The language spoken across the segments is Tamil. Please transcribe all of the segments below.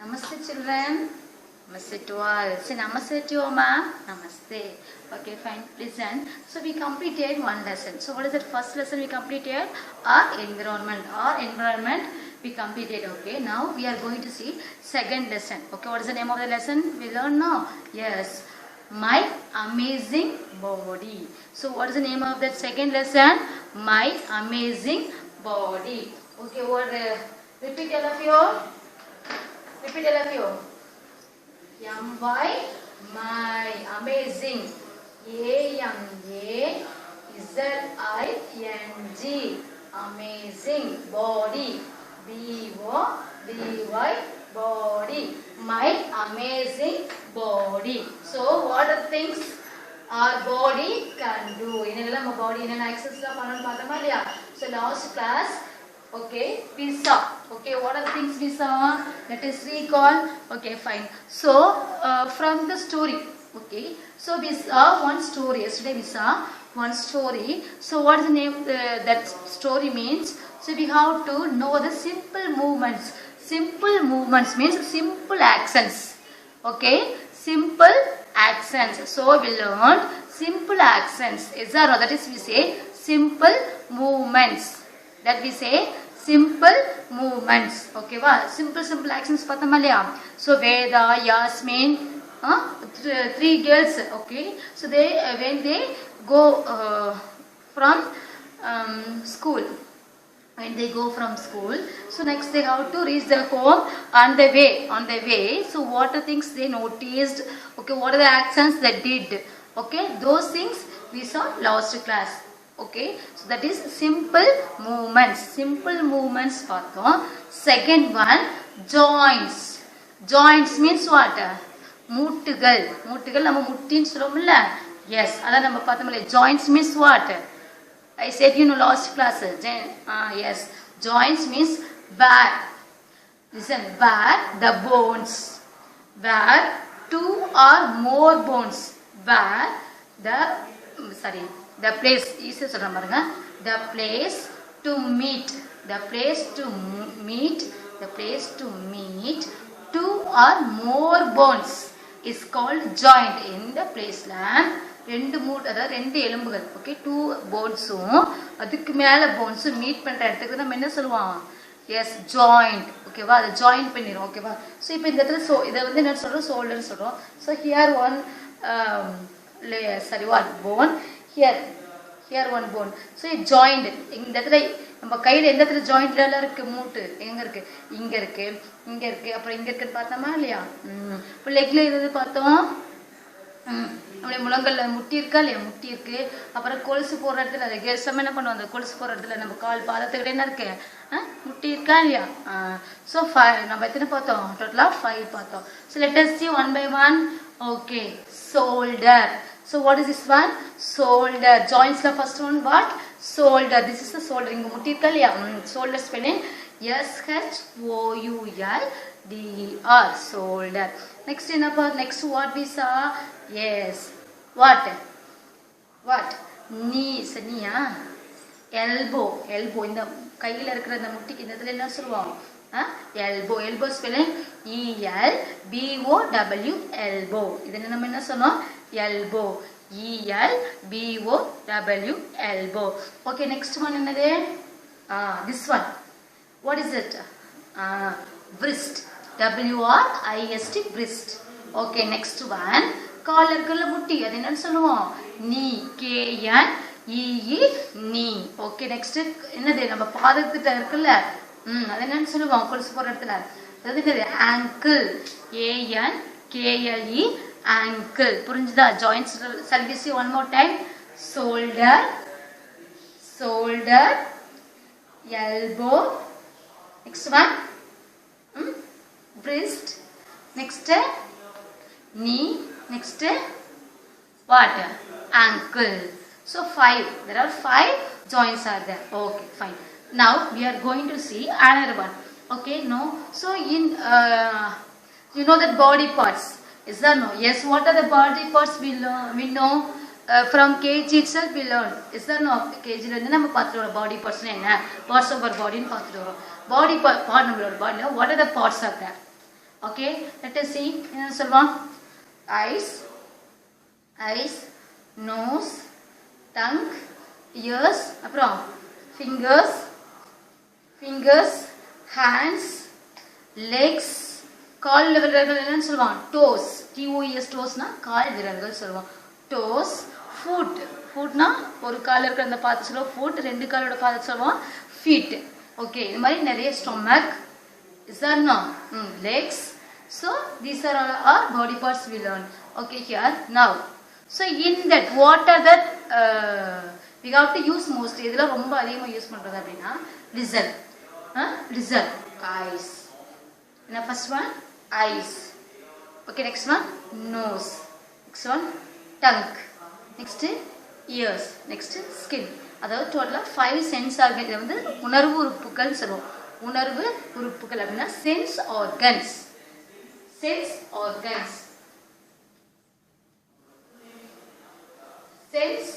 Namaste children. Namaste to all. Say namaste to your ma'am. Namaste. Okay, fine. Listen. So we completed one lesson. So what is that first lesson we completed? Our environment. Our environment we completed. Okay. Now we are going to see second lesson. Okay. What is the name of the lesson? We learn now. Yes. My amazing body. So what is the name of that second lesson? My amazing body. Okay. What? Repeat all of you. Repeat all of you. M-Y, my, amazing. A-M-A-Z-I-N-G, amazing, body. B-O-D-Y, body. My amazing body. So, what are the things our body can do? Our body in an access. So, last class, okay, we saw. Okay, what are the things we saw? Let us recall. Okay, fine. So, from the story, okay, so we saw one story. Yesterday we saw one story. So, what is the name that story means? So, we have to know the simple movements. Simple movements means simple actions. Okay, simple actions. So, we learned simple actions. Is that, that is we say simple movements. That we say simple movements. Okay, wow. Simple actions. So Veda, Yasmin, three girls. Okay, so they when they go from school. When they go from school, so next they have to reach their home on the way. So what are things they noticed? Okay, what are the actions they did? Okay, those things we saw last class. Okay, so that is simple movements. Simple movements. Second one, joints. Joints means what? Muttugal. Muttugal நம்ம முட்டின்னு சொல்லுவோம்ல. Yes, அதான் நம்ம பார்த்தோம்ல. Joints means what? I said last class. Yes, joints means where. Listen, where the bones. Where two or more bones. Where the place is the place to meet. The place to meet. The place to meet two or more bones is called joint. In the place land ரெண்டு எலும்புகள். ஓகே, டூ போன்ஸும் அதுக்கு மேல போன்ஸும் மீட் பண்ற இடத்துக்கு நம்ம என்ன சொல்லுவோம்? Yes, joint. ஓகேவா, அதை ஜாயின் பண்ணிரும். ஓகேவா, ஸோ இப்போ இந்த இடத்துல இதை வந்து என்ன சொல்றோம்? ஷோல்டர்னு சொல்றோம். So here one phone, here one bone. So it joined. இந்த இடத்துல நம்ம கையில எந்த இடத்துல ஜாயிண்ட்ல எல்லாம் இருக்கு? மூட்டு எங்க இருக்கு? இங்க இருக்கு, இங்க இருக்கு, அப்புறம் இங்க இருக்குன்னு பார்த்தோமா இல்லையா? இப்போ லெக்ல எது பார்த்தோம்? நம்மளுடைய முழங்கல்ல முட்டி இருக்கா இல்லையா? முட்டி இருக்கு. அப்புறம் கொலுசு போடுற இடத்துல கேசம் என்ன பண்ணுவோம்? அந்த கொலுசு போடுற இடத்துல நம்ம கால் பாதத்துக்கிட்ட என்ன இருக்கு? முட்டி இருக்கா இல்லையா? ஸோ நம்ம எத்தனை பார்த்தோம்? டோட்டலா 5 பார்த்தோம். So let us see one by one. Okay, shoulder. So what is this one? Shoulder. Joints la first one what? Shoulder. This is the shoulder. Inga mutti irukka illaya? Shoulder spelling S-H-O-U-L-D-E-R. Shoulder. Next next what we saw? Yes. What? Knees. Knee. Elbow. இந்த கையில இருக்கிற இந்த முட்டிக்கு இந்த இடத்துல என்ன சொல்லுவோம்? elbow spelling E-L-B-O-W. elbow. இதனை நம்ம என்ன சொன்னோம்? elbow. E-L-B-O-W. elbow. Okay, next one என்னது? This one. What is it? Wrist. W-R-I-S-T. wrist. Okay, next one. கால்ல இருக்கிற முட்டி அது என்னன்னு சொல்லுவோம்? knee. K-N-E-E. knee. Okay, next என்னது? நம்ம பாதத்துக்கிட்ட இருக்குல்ல, அது என்னன்னு சொல்லுவோம்? கொலுசு போற இடத்துல அது என்னது? ankle. A-N-K-L-E. ankle. புரிஞ்சுதா? joints. shall we see one more time? shoulder, elbow. Next one, wrist. Next, knee. Next, what? ankle. So 5. There are 5 joints are there. Okay, fine. Now we are going to see another one. Okay, no. So in you know that body parts. Is there no? Yes, what are the body parts we know from KG itself we learn. Is there no? KG la நம்ம பார்த்துறோம் body parts என்ன? Parts of our body ன்னு பார்த்துறோம். Body part நம்மளோட bodyல what are the parts are there? Okay, let us see. என்ன சொல்வோம்? Eyes, eyes, nose, tongue, ears, அப்புறம் fingers, fingers, hands, legs, கால் விரல்கள் என்னன்னு சொல்லுவாங்க? toes, toes, toesனா கால் விரல்கள் சொல்லுவோம். toes, foot, footனா ஒரு கால் இருக்கிற அந்த பாதத்தை சொல்லுவோம். foot ரெண்டு காலோட பாதத்தை சொல்லுவோம். feet. Okay, இது மாதிரி நிறைய stomach, is that no? Legs. So these are all our body parts we learn. Okay, here now. So in that, what are that we have to use most? இதெல்ல ரொம்ப அதிகமா யூஸ் பண்றது அப்படினா listen. Listen. Eyes. Now first one, eyes. Okay, next one, nose. Next one, tongue. Next, ears. Next, skin. அதாவது டோட்டலா 5 சென்ஸ் ஆர்கன். இது வந்து உணர்வு உறுப்புகள் சொல்றோம். உணர்வு உறுப்புகள் அப்படினா sense organs. Sense organs. Sense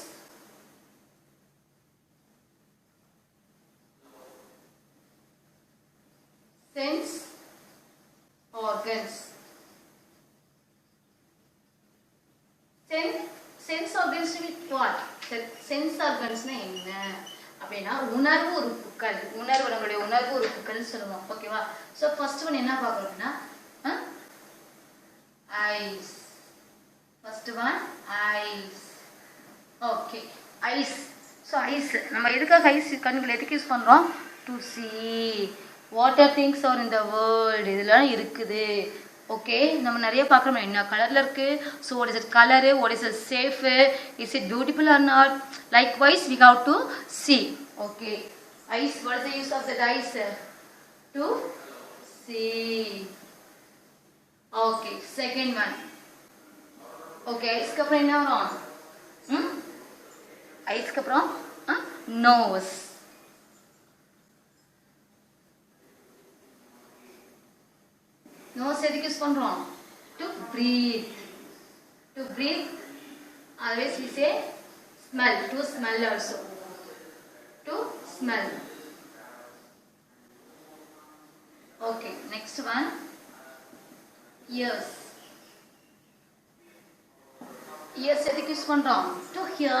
sense organs. Sense organs mean what? Sense organs na enna அப்படினா உணர்வு உறுப்புகள். உணர்வு நம்மளுடைய உணர்வு உறுப்புகள் சொல்லுவோம். ஓகேவா? சோ ஃபர்ஸ்ட் ஒன் என்ன பார்க்கறோம்னா eyes. First one, eyes. Okay, eyes. So eyes நம்ம எதுக்காக ஐஸ் கண்ணுகளை எதுக்கு யூஸ் பண்றோம்? To see what are things are in the world. இதெல்லாம் இருக்குது. ஓகே, நம்ம நிறைய பார்க்கறோம். என்ன கலர்ல இருக்கு? So what is it color? What is it safe? Is it beautiful or not? Likewise we have to see. Okay, eyes, what is the use of the eyes? To see. Okay, second one. Okay, इसके अப்புறம் என்ன வரும்? ஐஸ்க்கு அப்புறம் nose. nose எதுக்கு யூஸ் பண்றோம்? to breathe. To breathe, always we say smell. To smell also. To smell. Okay, next one, ears. ears எதுக்கு யூஸ் பண்றோம்? to hear.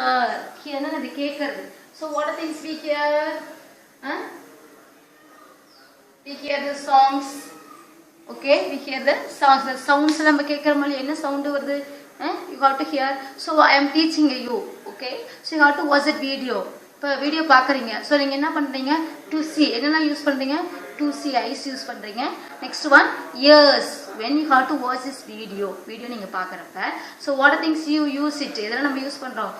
hearனா அது கேக்குறது. So what are things we hear? We hear the songs. Okay, we hear the sounds. The sounds நம்ம கேக்குறோம்ல, என்ன சவுண்ட் வருது? You have to hear. So I am teaching you. Okay, so you have to watch that video. இப்போ வீடியோ பார்க்குறீங்க. ஸோ நீங்கள் என்ன பண்ணுறீங்க? to see. என்னெல்லாம் யூஸ் பண்ணுறீங்க? to see, ஐஸ் யூஸ் பண்ணுறீங்க. Next one, ears. when you have to watch this video. Video நீங்கள் பார்க்குறப்ப so what things you use it. இதெல்லாம் நம்ம யூஸ் பண்ணுறோம்.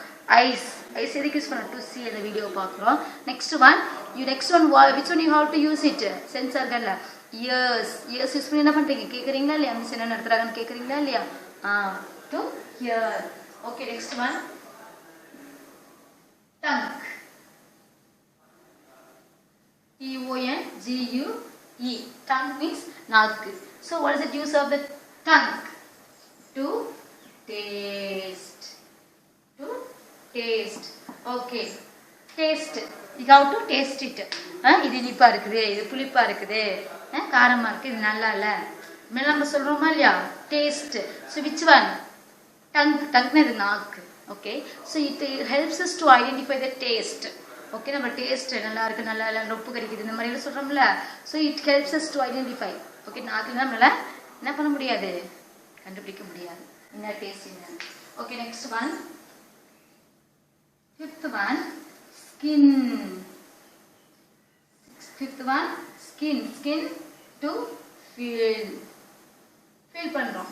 ஐஸ். ஐஸ் எதுக்கு யூஸ் பண்ணுறோம்? to see அந்த வீடியோ பார்க்குறோம். Next one, which one you have to use it? Sense ஆர்கன்ல ears. ears யூஸ் பண்ணி என்ன பண்ணுறீங்க? கேட்குறீங்களா இல்லையா? மிஸ் என்ன நடத்துகிறாங்கன்னு கேட்குறீங்களா இல்லையா? to hear. Okay, next one, tongue. T-O-N-G-U-E. tongue means நாக்கு. So what is the use of the tongue? To taste. To taste. Okay, taste. You have to taste it. இது இனிப்பா இருக்குது, இது புளிப்பா இருக்குது, காரமா இருக்கு, இது நல்லா இல்ல, நம்ம சொல்றோமா இல்லையா? Taste. So which one? tongue. tongue இது நாக்கு. Okay, so it helps us to identify the taste. Okay, நம்ம டேஸ்ட் நல்லா இருக்கு, நல்லா இல்ல, உப்பு கரிக்குது, இந்த மாதிரி எல்லாம் சொல்றோம்ல. So it helps us to identify. Okay, நாக்குல நம்மளால என்ன பண்ண முடியாது? கண்டுபிடிக்க முடியாது என்ன டேஸ்ட் என்ன. Okay, next one, fifth one, skin. fifth one, skin. skin to feel. feel பண்றோம்.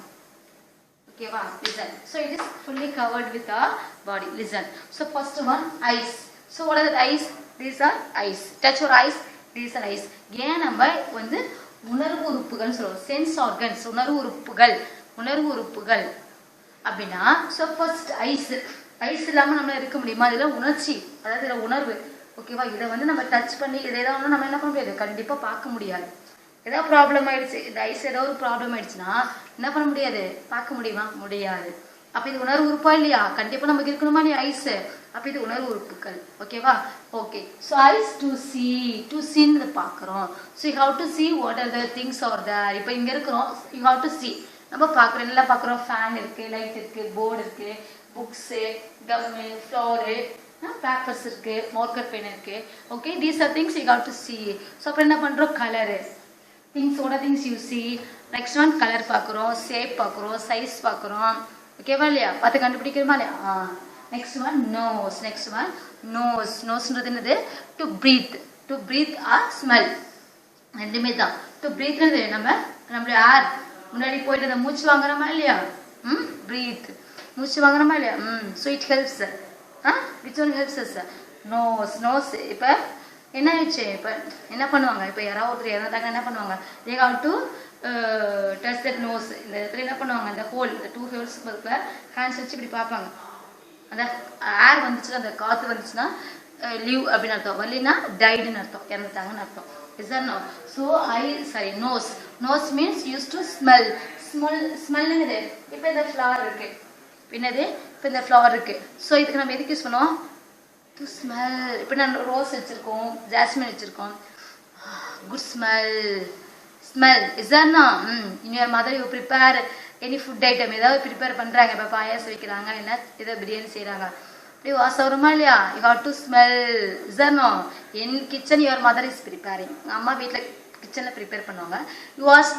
Okay, wow, listen. So it is fully covered with our body. Listen. So first one, eyes. So what are the eyes? These are eyes. Touch your eyes. These are eyes. ஏன் நம்ம வந்து உணர்வு உறுப்புகள் சொல்றோம்? Sense organs. உணர்வு உறுப்புகள். உணர்வு உறுப்புகள் அப்படின்னா so first ஐஸ். ஐஸ் இல்லாம நம்மளால இருக்க முடியுமா? இதெல்லாம் உணர்ச்சி, அதாவது இதெல்லாம் உணர்வு. ஓகேவா? இதை வந்து நம்ம டச் பண்ணி இதை ஏதாவது நம்ம என்ன பண்ண முடியாது? கண்டிப்பா பார்க்க முடியாது. ஏதாவது ப்ராப்ளம் ஆயிடுச்சு, இந்த ஐஸ் ஏதாவது ஒரு ப்ராப்ளம் ஆயிடுச்சுன்னா என்ன பண்ண முடியாது? பார்க்க முடியுமா? முடியாது. அப்ப இது உணர்வு உறுப்பா இல்லையா? கண்டிப்பா நமக்கு இருக்கணுமா இல்லையா ஐஸ்? அப்ப இது உணர்வு உறுப்புகள். ஓகேவா? Okay. So eyes to see ன்னு பாக்குறோம். So you have to see what are the things are there. இப்போ இங்க இருக்கிறோம், you have to see. நம்ம பாக்குறோம், என்ன பாக்குறோம்? ஃபேன் இருக்கு, லைட் இருக்கு, போர்டு இருக்கு, புக்ஸ், கம், ஃப்ளவர், பேப்பர்ஸ் இருக்கு, மார்க்கர் பென் இருக்கு. Okay, these are things you have to see. So அப்ப என்ன பண்றோம்? Colour. things, what are things you see? Next one colour பாக்குறோம், ஷேப் பாக்குறோம், சைஸ் பாக்குறோம். ஓகேவா இல்லையா? பார்த்து கண்டுபிடிக்கிறோமா இல்லையா? Next one nose. Next one nose. நோஸ்ன்றது என்னது? To breathe. To breathe or smell ரெண்டுமே தான். டு பிரீத்ன்றது நம்மளுடைய ஏர் முன்னாடி போயிட்டு அந்த மூச்சு வாங்குறோமா இல்லையா? பிரீத், மூச்சு வாங்குறோமா இல்லையா? So it helps. Which one helps us? Nose. Nose. இப்போ என்ன ஆயிடுச்சு? இப்போ என்ன பண்ணுவாங்க? இப்போ யாராவது ஒருத்தர் இறந்தாங்க, என்ன பண்ணுவாங்க? They have to touch that nose. இந்த இடத்துல என்ன பண்ணுவாங்க? அந்த ஹோல், இந்த 2 ஹோல்ஸ் ஹேண்ட்ஸ் வச்சு இப்படி பார்ப்பாங்க. அந்த ஏர் வந்துச்சுன்னா, அந்த காற்று வந்துச்சுன்னா லிவ் அப்படின்னு அர்த்தம், வரலினா டைடுன்னு அர்த்தம், இறந்துட்டாங்கன்னு அர்த்தம். Is or no? So nose. Nose means use to smell. ஸ்மெல்லுங்குது. இப்போ இந்த ஃப்ளவர் இருக்கு, என்னது? இப்போ இந்த ஃப்ளவர் இருக்கு. ஸோ இதுக்கு நம்ம எதுக்கு யூஸ் பண்ணுவோம்? To smell. இப்போ நான் ரோஸ் வச்சிருக்கோம், ஜாஸ்மின் வச்சிருக்கோம். Good smell. Smell. Yes or no? In your mother you prepare any food item, ஏதாவது ப்ரிப்பேர் பண்ணுறாங்க, இப்போ பாயாசம் வைக்கிறாங்க, என்ன ஏதோ பிரியாணி செய்கிறாங்க, அப்படி வாசம் வருமா இல்லையா? You have to smell. Yes or no? In kitchen your mother is preparing. அம்மா வீட்டில் கிச்சனில் ப்ரிப்பேர் பண்ணுவாங்க. யூ வாஸ்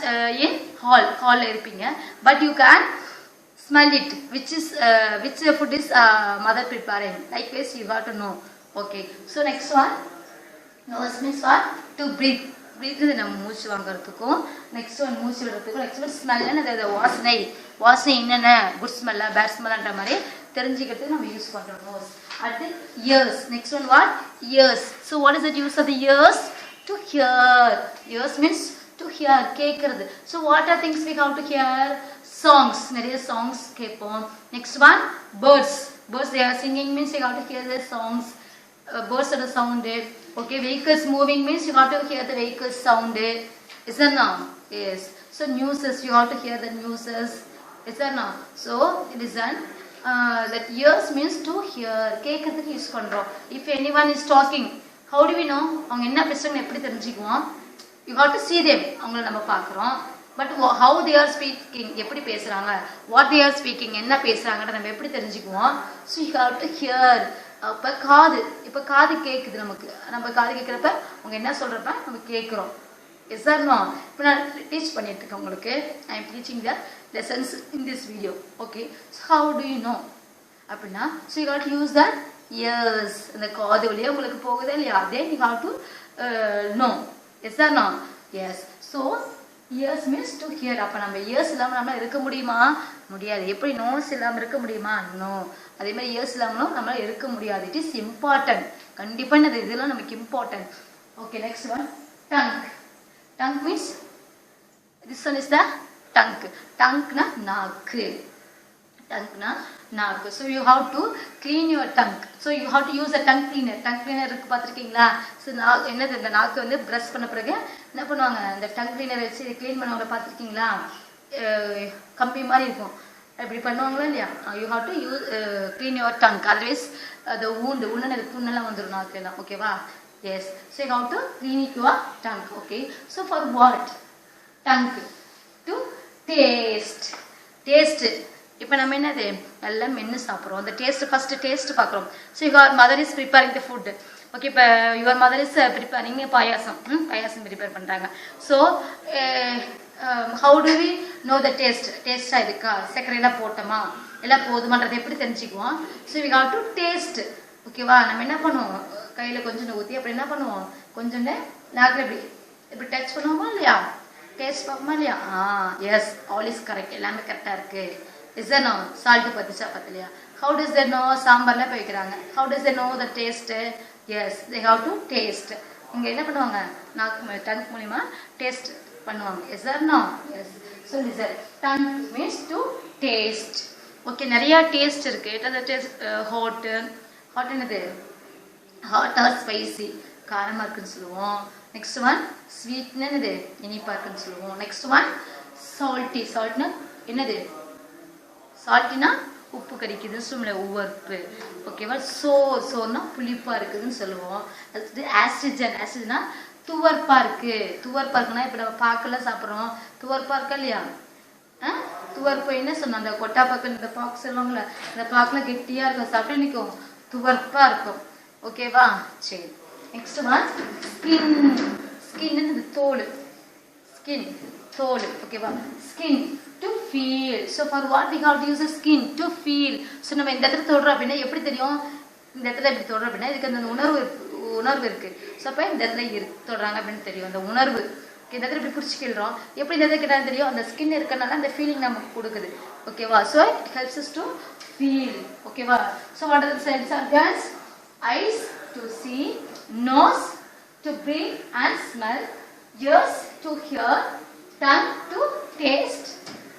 இன் ஹாலில் இருப்பீங்க, but you can smell it, which food is mother preparing. Likewise you got to know. Okay, so next one, nose means what? To breathe. Breathe is நம்ம மூச்சு வாங்குறதுக்கும், next one மூச்சு விடுறதுக்கும், next one smell ன்னு வாசனை. வாசனை என்னென்ன? குட் ஸ்மெல்லா பேட் ஸ்மெல்லான்ற மாதிரி தெரிஞ்சுக்கிறதுக்கு நம்ம யூஸ் பண்றோம் nose. அடுத்து ears. Next one what? Ears. So what is the use of the ears? To hear. Ears means to hear, கேக்குறது. So what are things we have to hear? Songs. நிறைய songs கேட்போம். Next one birds. Birds they are singing means you have to hear their songs. Birds are the sound. Okay, vehicles moving means you have to hear the vehicles sound. Is that no? Yes. So newses, you have to hear the newses. Is that no? So listen. That ears means to hear. கேட்கிறதுக்கு யூஸ் பண்றோம். If anyone is talking, how do we know? அவங்க என்ன பேசுறாங்க எப்படி தெரிஞ்சுக்குவோம்? You have to see them. அவங்கள நம்ம பார்க்கறோம். But how they are speaking, எப்படி பேசுறாங்க, what they are speaking, என்ன பேசுறாங்கன்னு நம்ம எப்படி தெரிஞ்சுக்குவோம்? So you have to hear. அப்ப காது, இப்ப காது கேக்குது நமக்கு, நம்ம காது கேட்கிறப்ப அவங்க என்ன சொல்றப்ப நம்ம கேட்கிறோம். Is that no? இப்போ நான் டீச் பண்ணிட்டு இருக்கேன் உங்களுக்கு. I am teaching the lessons in this video. Okay, so how do you know? அப்படின்னா so you have to use the ears. அந்த காது வழியா உங்களுக்கு போகுதா இல்லையா? then you have to know. Is that no? Yes. So ears means to hear. அப்ப நம்ம ears இல்லாம நம்ம இருக்க முடியுமா? முடியாது. எப்படி nose இல்லாம இருக்க முடியுமா? No. அதே மாதிரி ears இல்லாம நம்ம இருக்க முடியாது. It is important. கண்டிப்பா இதெல்லாம் நமக்கு important. Okay, next one tongue. Tongue means this one is the tongue. Tongue na நாக்கு. Tongue na நாக்கு. So you have to clean your tongue. So you have to use a tongue cleaner. Tongue cleaner இருக்கு பாத்திருக்கீங்களா? So என்னது இந்த நாக்கு வந்து பிரஷ் பண்ண பிறகு என்ன பண்ணுவாங்க? இந்த tongue cleaner வச்சு க்ளீன் பண்ணுவாங்க பாத்திருக்கீங்களா? கம்பி மாதிரி இருக்கும். இப்படி பண்ணுவாங்களா இல்லையா? You have to use clean your tongue. Otherwise the wound புண்ணெல்லாம் வந்துரும் நாக்குல. ஓகேவா? Yes. So you have to clean your tongue. Okay. So for what? Tongue. To taste. Taste. இப்போ நம்ம என்னது எல்லாம் மென்னு சாப்பிட்றோம். அந்த டேஸ்ட் ஃபர்ஸ்ட் டேஸ்ட் பார்க்குறோம். So your mother is preparing the food. Okay, இப்போ your mother is preparing payasam. பாயாசம் ப்ரிப்பேர் பண்ணுறாங்க. So how do we know the taste? டேஸ்டாக இருக்கா, சர்க்கரையெல்லாம் போட்டோமா, எல்லாம் போதுமான்றதை எப்படி தெரிஞ்சுக்குவோம்? So we have to taste. ஓகேவா? நம்ம என்ன பண்ணுவோம்? கையில் கொஞ்சம் ஊற்றி அப்புறம் என்ன பண்ணுவோம்? கொஞ்சம் நாக்கில் இப்படி டச் பண்ணுவோமா இல்லையா? டேஸ்ட் பார்ப்போமா இல்லையா? எஸ், ஆல் இஸ் கரெக்ட், எல்லாமே கரெக்டாக இருக்கு. Is there no salt பத்திச்சா பத்தலையா? How does they know? சாம்பார்ல போய் வைக்கிறாங்க. How does they know the taste? Yes, they have to taste. இங்க என்ன பண்ணுவாங்க? நாக்கு டங்க் மூலமா டேஸ்ட் பண்ணுவாங்க. Is there no? Yes. So listen, tongue means to taste. Okay, நிறைய டேஸ்ட் இருக்கு. என்ன டேஸ்ட்? ஹாட். ஹாட் என்னது? ஹாட் ஆர் ஸ்பைசி, காரமா இருக்குன்னு சொல்லுவோம். நெக்ஸ்ட் ஒன் ஸ்வீட், என்னது? இனிப்பா இருக்குன்னு சொல்லுவோம். Next one salty. சால்ட்னா என்னது? சால்ட்டினா உப்பு கரிக்குதுன்னு சொல்லுவோம், உவர்ப்பு. ஓகேவா? சோர்னா புளிப்பா இருக்குதுன்னு சொல்லுவோம். அடுத்தது ஆஸ்ட்ரிஜன். ஆஸ்ட்ரிஜனா துவர்ப்பா இருக்கு. துவர்ப்பா இருக்குன்னா இப்ப நம்ம பாக்கெல்லாம் சாப்பிட்றோம், துவர்ப்பா இருக்கா இல்லையா? துவர்ப்பு என்ன சொன்னோம், அந்த கொட்டா பாக்கு, இந்த பாக்கு சொல்லுவாங்கல்ல, இந்த பாக்குல கெட்டியா இருக்கும், சாப்பிட்டு நிற்கும், துவர்ப்பா இருக்கும். ஓகேவா? சரி. Next one skin. ஸ்கின் இந்த தோல், ஸ்கின் தோல். ஓகேவா? Skin to feel. So for what we have to use skin to feel. So நம்ம இந்த இடத்துல தொடுறோம் அப்படின்னா எப்படி தெரியும்? இந்த இடத்துல இப்படி தொடுறோம் அப்படின்னா இதுக்கு அந்த உணர்வு இருக்கு. ஸோ அப்போ இந்த இடத்துல தொடுறாங்க அப்படின்னு தெரியும், அந்த உணர்வு. இந்த இடத்துல இப்படி பிடிச்சி கிள்றோம், எப்படி இந்த இடத்துல கிட்டாலும் தெரியும், அந்த ஸ்கின் இருக்கனால அந்த ஃபீலிங் நமக்கு கொடுக்குது. ஓகேவா? So it helps us to feel. ஓகேவா? So what R the sense organs? Eyes to see, nose to breathe and smell, ears to hear, tongue to taste,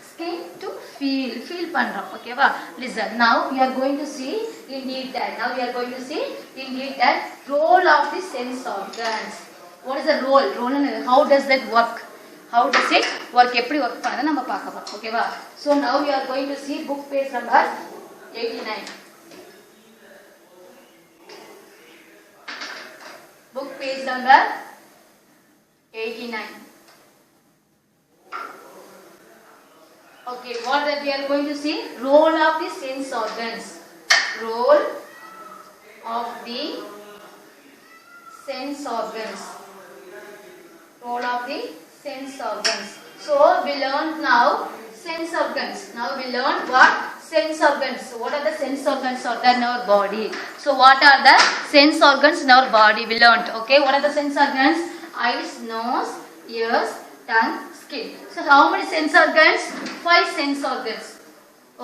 skin to feel பண்றோம். ஓகேவா? Listen, now we are going to see in detail. Role of the sense organs. What is the role? How does that work? எப்படி work பண்ணது நம்ம பார்க்க போறோம். ஓகேவா? So now we are going to see book page number 89. Book page number 89. Okay, what that we are going to see? Role of the sense organs. Role of the sense organs. Role of the sense organs. So we learned now sense organs. Now we learned what? Sense organs. So what are the sense organs in our body? So what are the sense organs in our body? We learned. Okay, what are the sense organs? Eyes, nose, ears, tongue, skin. So how many sense organs? 5 sense organs.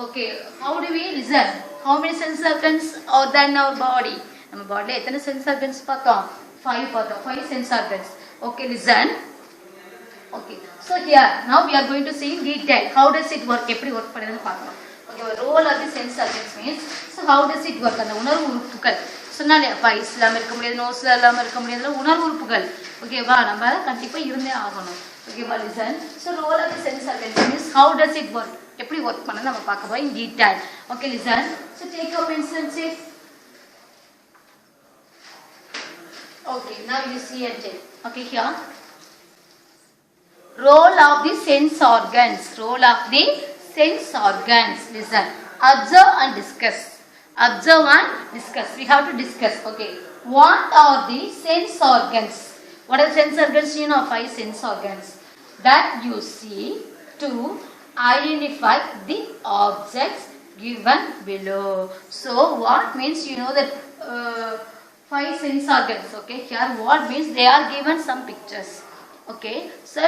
Okay, how do we listen? How many sense organs are there in our body? நம்ம பாடியில் எத்தனை சென்ஸ் ஆர்கன்ஸ் பார்த்தோம்? 5 பார்த்தோம். 5 sense organs. Okay, listen. Okay, so here now we are going to see in detail how does it work, எப்படி ஒர்க் பண்ணுதுன்னு பார்க்கலாம். Okay, role of the sense organs means, so how does it work? அந்த உணர்வு உறுப்புகள் சொன்னாலே ஐஸ் இல்லாமல் இருக்க முடியாது, நோஸ்ல இல்லாமல் இருக்க முடியாது, உணர்வு உறுப்புகள். ஓகேவா? நம்ம கண்டிப்பாக இருந்தே ஆகணும். ஓகேவா? Listen. So role of the sense organs means how does it work, எப்படி ஒர்க் பண்ண நம்ம பார்க்க போறோம் in detail. Okay, listen. So take your pencil and see. Okay, now you see and take. Okay, here. Role of the sense organs. Role of the sense organs. Listen. Observe and discuss. Observe and discuss. We have to discuss. Okay. What are the sense organs? What are the sense organs? You know, 5 sense organs that you see to identify the objects given below. So, what means, you know that 5 sense organs. Okay. Here, what means they are given some pictures. Okay. So,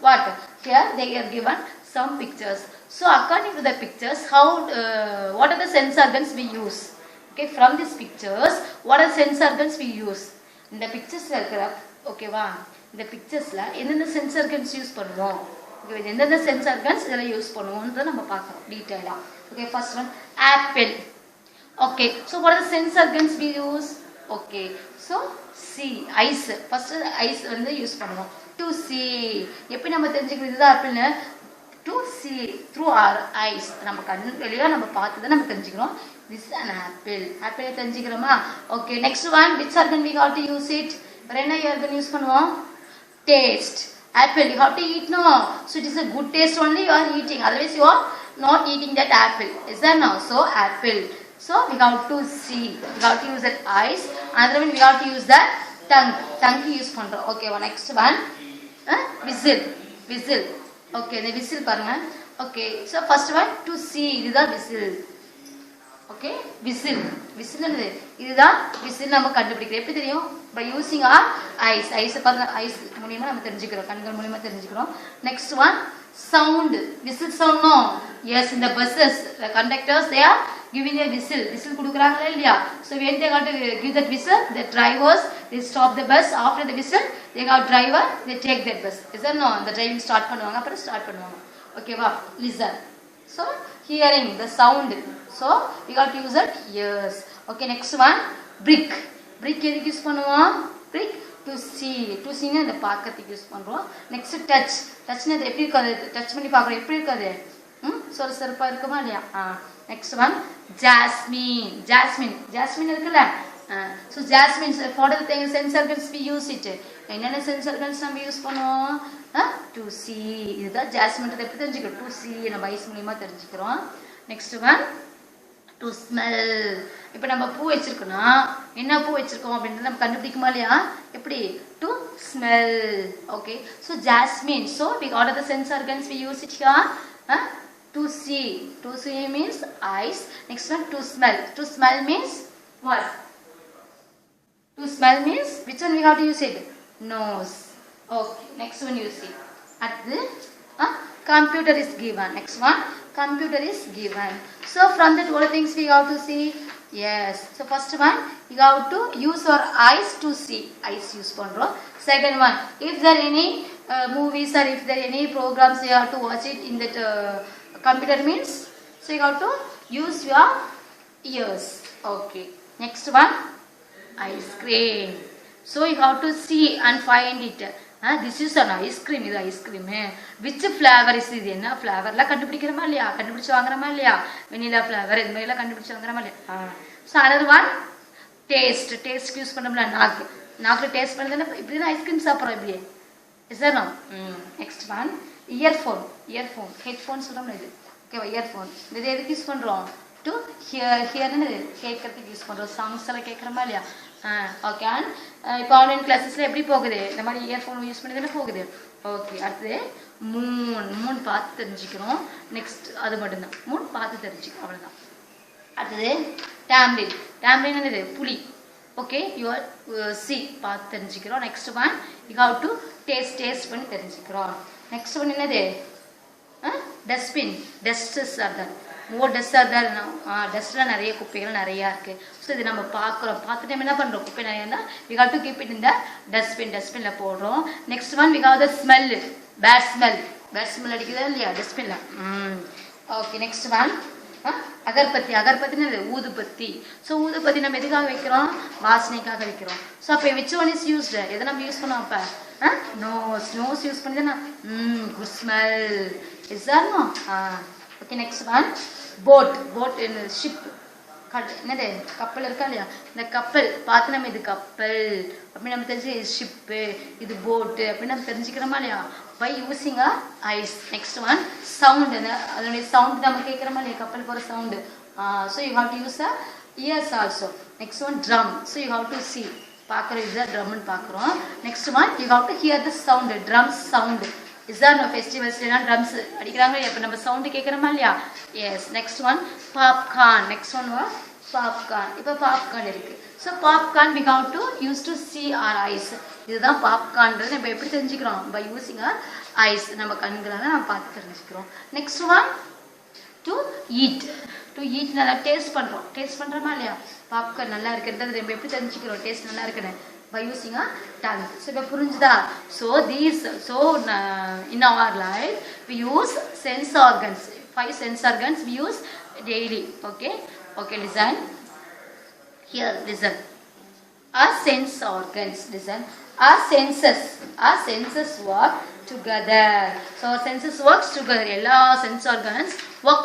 what? Here, they are given some pictures. So, according to the pictures, what are the sense organs we use? Okay, from these pictures, what are the sense organs we use? In the pictures, okay, in the pictures, என்னென்ன sense organs use பண்ணுவோம்? Okay, என்னென்ன sense organs இதெல்லாம் யூஸ் பண்ணுவோம்ன்றத நம்ம பார்க்கலாம் டீடைலா. Okay, first one, apple. Okay, so what are the sense organs we use? Okay, so see, eyes. First eyes வந்து யூஸ் பண்ணுவோம். To see. எப்படி நம்ம தெரிஞ்சுக்கிறது இதுதான் ஆப்பிள்னு? To see through our eyes. நம்ம கண் வெளியா நம்ம பார்த்து தான் நம்ம தெரிஞ்சுக்கிறோம். This is an apple. Apple தெரிஞ்சுக்கிறோமா? Okay, next one, which organ we got to use it? என்ன organ யூஸ் பண்ணுவோம்? Taste. Apple you have to eat, no? So it is a good taste only you are eating. Otherwise you are not eating that apple. Is that no? So apple. So we have to see. We have to use that eyes. Another one we have to use that tongue. Tongue use பண்றோம். Okay, next one. Whistle. Whistle. Okay, the whistle பாருங்க. Okay, so first one to see. இதுதான் whistle. Okay, whistle. Whistle என்னது? இதுதான் whistle நம்ம கண்டுபிடிக்கிறோம். எப்படி தெரியும்? By using our eyes. Eyes பாருங்க, eyes மூலமா நம்ம தெரிஞ்சுக்கிறோம். கண்கள் மூலமா தெரிஞ்சுக்கிறோம். Next one, sound. Whistle sound, no? Yes, in the buses, the conductors they are giving a whistle. Whistle கொடுக்கறாங்களா இல்லையா? So when they got to give that whistle, the drivers they stop the bus. After the whistle, they got driver, they take that bus. Is that no? The driving start பண்ணுவாங்க, அப்புறம் start பண்ணுவாங்க. Okay வா? Listen. So hearing the sound. So we got to use our ears. Okay, next one, brick. Brick எதுக்கு யூஸ் பண்ணுவோம்? Brick to see. To see அந்த பார்க்கிறதுக்கு யூஸ் பண்றோம். Next touch. Touchனா எப்படி இருக்காது? டச் பண்ணி பார்க்கறோம். எப்படி இருக்காது? சொரசொரப்பா இருக்குமா இல்லையா? Next one jasmine. Jasmine jasmine இருக்குல்ல. So jasmine for the sense organs we use it. என்னென்ன சென்ஸ் ஆர்கன்ஸ் நம்ம யூஸ் பண்ணுவோம்? To see. இதுதான் ஜாஸ்மின் எப்படி தெரிஞ்சுக்கிறோம்? டு சி நம்ம ஐஸ் மூலியமா தெரிஞ்சுக்கிறோம். Next one to smell. இப்போ நம்ம பூ வச்சிருக்கோம்னா என்ன பூ வச்சிருக்கோம் அப்படின்றத நம்ம கண்டுபிடிக்குமா இல்லையா? எப்படி? To smell. Okay, so jasmine. So we got the sense organs we use it here. To see. To see means eyes. Next one to smell. To smell means what? To smell means which one we have to use it? Nose. Okay, next one you see. At the computer is given. Next one computer is given. So from that all things we have to see. Yes. So first one you have to use our eyes to see. Eyes use பண்றோம். Second one, if there any movies or if there any programs you have to watch it in that computer means, so you have to use your ears. Okay. Next one, ice cream. So you have to see and find it. This is an ice cream. இது ice cream. Which flavor is இது? என்ன flavorல கண்டுபிடிக்கிறோமா இல்லையா? கண்டுபிடிச்சு வாங்குறோமா இல்லையா? vanilla flavor இது மாதிரிலாம் கண்டுபிடிச்சு வாங்குறோமா இல்லையா? So another one, taste. Taste use பண்ணோம்ல நாக்கு. நாக்குல டேஸ்ட் பண்ணதுன்னா இப்படி தான் ஐஸ்கிரீம் சாப்பிட்றோம் இப்படியே. Is that no? Next one earphone. Earphone headphone சொல்கிறோம்ல இது. ஓகேவா? இயர்ஃபோன் இது எதுக்கு யூஸ் பண்ணுறோம்? டு ஹியர்னு கேட்கறதுக்கு யூஸ் பண்ணுறோம். சாங்ஸ் எல்லாம் கேட்குறோமா இல்லையா? ஓகே. அண்ட் இப்போ ஆன்லைன் கிளாஸஸில் எப்படி போகுது? இந்த மாதிரி இயர்ஃபோன் யூஸ் பண்ணி தானே போகுது. ஓகே. அடுத்தது மூன். மூன் பார்த்து தெரிஞ்சுக்கிறோம். நெக்ஸ்ட் அது மட்டும்தான். மூன் பார்த்து தெரிஞ்சுக்கிறோம், அவ்வளோதான். அடுத்தது டேம்லின். டேம்லின் என்னது? புளி. ஓகே, யுவர் சி பார்த்து தெரிஞ்சுக்கிறோம். Next one you have to taste பண்ணி தெரிஞ்சுக்கிறோம். நெக்ஸ்ட் ஒன் என்னது? Dustbin. Dusts are that more dust are that. டஸ்ட்லாம் நிறைய குப்பைகள் நிறையா இருக்குது. ஸோ இது நம்ம பார்க்குறோம். பார்த்துட்டு என்ன பண்ணுறோம்? குப்பை நிறையா இருந்தால் we have to keep it இந்த டஸ்ட்பின். டஸ்ட்பினில் போடுறோம். Next one we have the smell. Bad smell. Bad smell அடிக்குதா இல்லையா டஸ்ட்பினில்? ஓகே. நெக்ஸ்ட் ஒன் அகர்பத்தி. அகர்பத்தின்னு ஊதுபத்தி. ஸோ ஊதுபத்தி நம்ம எதுக்காக வைக்கிறோம்? வாசனைக்காக வைக்கிறோம். ஸோ அப்போ விச் ஒன் இஸ் யூஸ்டு? எதை நம்ம யூஸ் பண்ணோம் அப்போ? நோஸ். நோஸ் யூஸ் பண்ணி தானே good smell. Yes or no? Okay. Next one boat. Boat ship. என்னது? கப்பல் இருக்கா இல்லையா? இந்த கப்பல் பார்த்து நம்ம இது கப்பல் அப்படின்னு நம்ம தெரிஞ்சு இது ஷிப்பு, இது போட்டு அப்படின்னு நம்ம தெரிஞ்சுக்கிறோமா இல்லையா? By using a eyes. Next one sound. அதனுடைய சவுண்ட் நம்ம கேட்குறோமா இல்லையா? கப்பல் போகிற sound. So you have to use a ears also. Next one drum. So you have to see. பார்க்குறோம் இதுதான் ட்ரம்னு பார்க்குறோம். Next one you have to hear the sound. Drums sound. இஸ்தான் நம்ம ஃபெஸ்டிவல்ஸ்லாம் ட்ரம்ஸ் அடிக்கிறாங்க இல்லையா? இப்போ நம்ம சவுண்டு கேட்குறோமா இல்லையா? Yes. Next one popcorn. Next one popcorn. இப்போ பாப்கார்ன் இருக்குது. So popcorn we have to use to see our eyes. இதுதான் பாப்கார்ன்றது நம்ம எப்படி தெரிஞ்சுக்கிறோம்? By using our eyes. நம்ம கண்களால் நம்ம பார்த்து தெரிஞ்சுக்கிறோம். Next one to eat. To eat நல்லா டேஸ்ட் பண்ணுறோம். டேஸ்ட் பண்ணுறோமா இல்லையா? பாப்கார்ன் நல்லா இருக்கிறது நம்ம எப்படி தெரிஞ்சுக்கிறோம் டேஸ்ட் நல்லா இருக்குன்னு? by using a tongue. So இப்போ புரிஞ்சுதா? So in our life we use sense organs. 5 sense organs we use daily. Okay, listen here. Listen, our sense organs. Listen, our senses work together. So our senses works together. எல்லா sense organs work